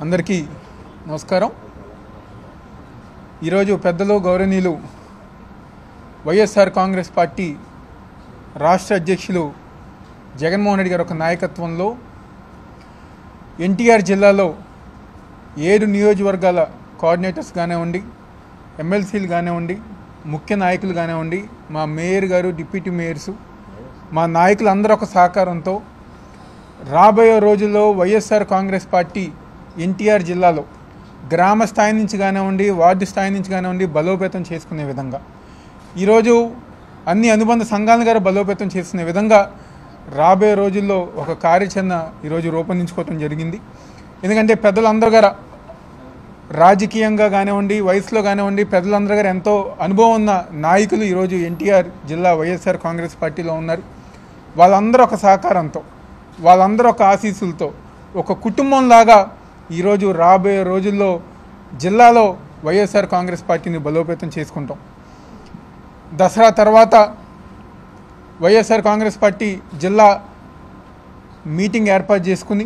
అందరికీ నమస్కారం. ఈరోజు పెద్దలు గౌరవనీయులు వైఎస్ఆర్ కాంగ్రెస్ పార్టీ రాష్ట్ర అధ్యక్షులు జగన్మోహన్ రెడ్డి గారి ఒక నాయకత్వంలో ఎన్టీఆర్ జిల్లాలో 7 నియోజకవర్గాల కోఆర్డినేటర్స్ కానివ్వండి, ఎమ్మెల్సీలు కానివ్వండి, ముఖ్య నాయకులు కానివ్వండి, మా మేయర్ గారు, డిప్యూటీ మేయర్స్, మా నాయకులందరూ ఒక సహకారంతో రాబోయే రోజుల్లో వైఎస్ఆర్ కాంగ్రెస్ పార్టీ ఎన్టీఆర్ జిల్లాలో గ్రామ స్థాయి నుంచి కానివ్వండి, వార్డు స్థాయి నుంచి కానివ్వండి బలోపేతం చేసుకునే విధంగా ఈరోజు అన్ని అనుబంధ సంఘాలను గారు బలోపేతం చేసుకునే విధంగా రాబోయే రోజుల్లో ఒక కార్యాచరణ ఈరోజు రూపొందించుకోవడం జరిగింది. ఎందుకంటే పెద్దలందరూ గారు రాజకీయంగా కానివ్వండి, వయసులో కానివ్వండి, పెద్దలందరూ గారు ఎంతో అనుభవం ఉన్న నాయకులు ఈరోజు ఎన్టీఆర్ జిల్లా వైఎస్ఆర్ కాంగ్రెస్ పార్టీలో ఉన్నారు. వాళ్ళందరూ ఒక సహకారంతో, వాళ్ళందరూ ఒక ఆశీస్సులతో ఒక కుటుంబంలాగా ఈరోజు రాబోయే రోజుల్లో జిల్లాలో వైఎస్ఆర్ కాంగ్రెస్ పార్టీని బలోపేతం చేసుకుంటాం. దసరా తర్వాత వైఎస్ఆర్ కాంగ్రెస్ పార్టీ జిల్లా మీటింగ్ ఏర్పాటు చేసుకుని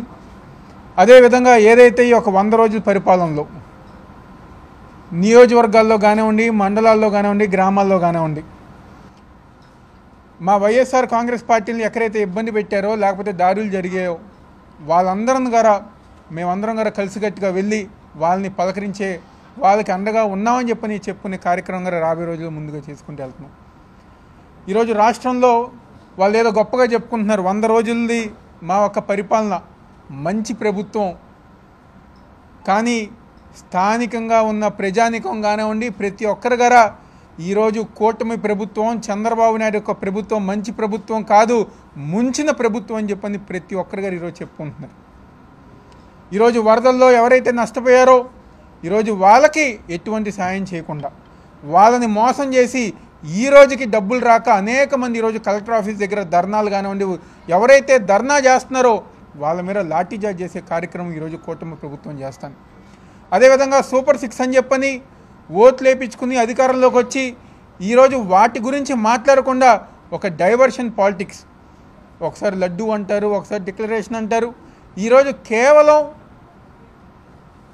అదేవిధంగా ఏదైతే ఈ ఒక 100 రోజుల పరిపాలనలో నియోజకవర్గాల్లో కానివ్వండి, మండలాల్లో కానివ్వండి, గ్రామాల్లో కానివ్వండి మా వైఎస్ఆర్ కాంగ్రెస్ పార్టీని ఎక్కడైతే ఇబ్బంది పెట్టారో లేకపోతే దాడులు జరిగాయో వాళ్ళందరం గారా మేమందరం గారా కలిసికట్టుగా వెళ్ళి వాళ్ళని పలకరించే, వాళ్ళకి అండగా ఉన్నామని చెప్పుకునే కార్యక్రమం గారు రాబోయే రోజుల్లో ముందుగా చేసుకుంటూ వెళ్తున్నాం. ఈరోజు రాష్ట్రంలో వాళ్ళు ఏదో గొప్పగా చెప్పుకుంటున్నారు, 100 రోజులది మా యొక్క పరిపాలన మంచి ప్రభుత్వం, కానీ స్థానికంగా ఉన్న ప్రజానికం కానివ్వండి ప్రతి ఒక్కరి గారా ఈరోజు కూటమి ప్రభుత్వం, చంద్రబాబు నాయుడు యొక్క ప్రభుత్వం మంచి ప్రభుత్వం కాదు, ముంచిన ప్రభుత్వం అని చెప్పని ప్రతి ఒక్కరి గారు ఈరోజు చెప్పుకుంటున్నారు. ఈరోజు వరదల్లో ఎవరైతే నష్టపోయారో ఈరోజు వాళ్ళకి ఎటువంటి సాయం చేయకుండా వాళ్ళని మోసం చేసి ఈ రోజుకి డబ్బులు రాక అనేక మంది ఈరోజు కలెక్టర్ ఆఫీస్ దగ్గర ధర్నాలు కానివ్వండి, ఎవరైతే ధర్నా చేస్తున్నారో వాళ్ళ మీద లాఠీచార్జ్ చేసే కార్యక్రమం ఈరోజు కూటమి ప్రభుత్వం చేస్తాను. అదేవిధంగా సూపర్ 6 అని చెప్పని ఓట్లు వేయించుకుని అధికారంలోకి వచ్చి ఈరోజు వాటి గురించి మాట్లాడకుండా ఒక డైవర్షన్ పాలిటిక్స్, ఒకసారి లడ్డు అంటారు, ఒకసారి డిక్లరేషన్ అంటారు. ఈరోజు కేవలం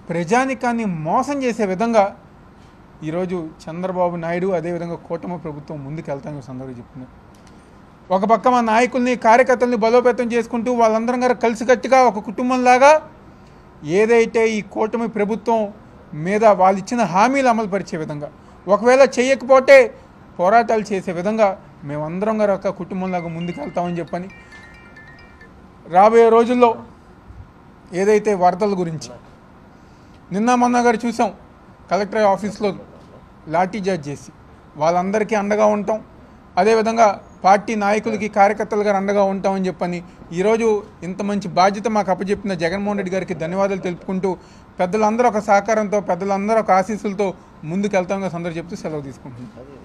ప్రజానికాన్ని మోసం చేసే విధంగా ఈరోజు చంద్రబాబు నాయుడు అదేవిధంగా కూటమి ప్రభుత్వం ముందుకు వెళ్తామని సందర్భంగా చెప్తున్నారు. ఒక పక్క మా నాయకుల్ని, కార్యకర్తల్ని బలోపేతం చేసుకుంటూ వాళ్ళందరం గారు కలిసికట్టుగా ఒక కుటుంబంలాగా ఏదైతే ఈ కూటమి ప్రభుత్వం మీద వాళ్ళు ఇచ్చిన హామీలు అమలుపరిచే విధంగా, ఒకవేళ చేయకపోతే పోరాటాలు చేసే విధంగా మేమందరం గారు ఒక కుటుంబంలాగా ముందుకు వెళ్తామని చెప్పని రాబోయే రోజుల్లో ఏదైతే వరదల గురించి నిన్న మొన్న గారు చూసాం, కలెక్టర్ ఆఫీస్లో లాఠీచార్జ్ చేసి వాళ్ళందరికీ అండగా ఉంటాం, అదేవిధంగా పార్టీ నాయకులకి, కార్యకర్తలు గారు అండగా ఉంటామని చెప్పని ఈరోజు ఇంత మంచి బాధ్యత మాకు అప్పచెప్పిన జగన్మోహన్ రెడ్డి గారికి ధన్యవాదాలు తెలుపుకుంటూ పెద్దలందరూ ఒక సహకారంతో, పెద్దలందరూ ఒక ఆశీస్సులతో ముందుకు వెళ్తామని సందర్భంగా చెప్తూ సెలవు తీసుకుంటున్నాం.